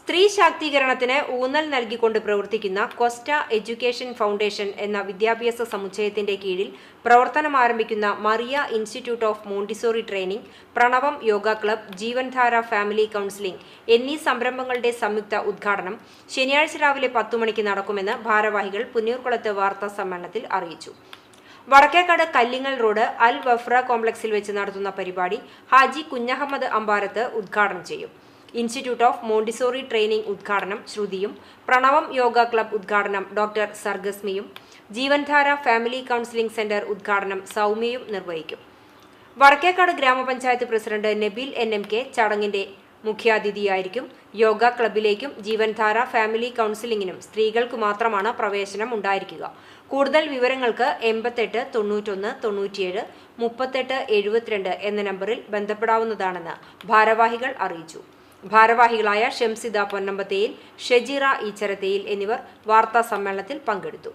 സ്ത്രീ ശാക്തീകരണത്തിന് ഊന്നൽ നൽകിക്കൊണ്ട് പ്രവർത്തിക്കുന്ന ക്വസ്റ്റ എഡ്യൂക്കേഷൻ ഫൗണ്ടേഷൻ എന്ന വിദ്യാഭ്യാസ സമുച്ചയത്തിന്റെ കീഴിൽ പ്രവർത്തനം ആരംഭിക്കുന്ന Mariya institute of Montessori training, Pranavam yoga club, Jeevandhara family counselling എന്നീ സംരംഭങ്ങളുടെ സംയുക്ത ഉദ്ഘാടനം ശനിയാഴ്ച രാവിലെ 10 മണിക്ക് നടക്കുമെന്ന് ഭാരവാഹികൾ പുന്നയൂർകുളത്ത് വാർത്താ സമ്മേളനത്തിൽ അറിയിച്ചു. വടക്കേക്കാട് കല്ലിങ്ങൽ റോഡ് അൽ വഫ്ര കോംപ്ലക്സിൽ വെച്ച് നടത്തുന്ന പരിപാടി ഹാജി കുഞ്ഞഹമ്മദ് അമ്പാരത്ത് ഉദ്ഘാടനം ചെയ്യും. ഇൻസ്റ്റിറ്റ്യൂട്ട് ഓഫ് മോണ്ടിസോറി ട്രെയിനിംഗ് ഉദ്ഘാടനം ശ്രുതിയും, പ്രണവം യോഗ ക്ലബ് ഉദ്ഘാടനം ഡോക്ടർ സർഗസ്മിയും, ജീവൻധാര ഫാമിലി കൗൺസിലിംഗ് സെന്റർ ഉദ്ഘാടനം സൗമ്യയും നിർവഹിക്കും. വടക്കേക്കാട് ഗ്രാമപഞ്ചായത്ത് പ്രസിഡന്റ് നബീൽ NMK ചടങ്ങിന്റെ മുഖ്യാതിഥിയായിരിക്കും. യോഗ ക്ലബിലേക്കും ജീവൻധാര ഫാമിലി കൗൺസിലിംഗിനും സ്ത്രീകൾക്ക് മാത്രമാണ് പ്രവേശനം ഉണ്ടായിരിക്കുക. കൂടുതൽ വിവരങ്ങൾക്ക് 88 91 97 38 72 എന്ന നമ്പറിൽ ബന്ധപ്പെടാവുന്നതാണെന്ന് ഭാരവാഹികൾ അറിയിച്ചു. ഭാരവാഹികളായ ഷംസിദ പൊന്നമ്പത്തേയിൽ, ഷജീറ ഈച്ചരത്തേയിൽ എന്നിവർ വാർത്താ സമ്മേളനത്തിൽ പങ്കെടുത്തു.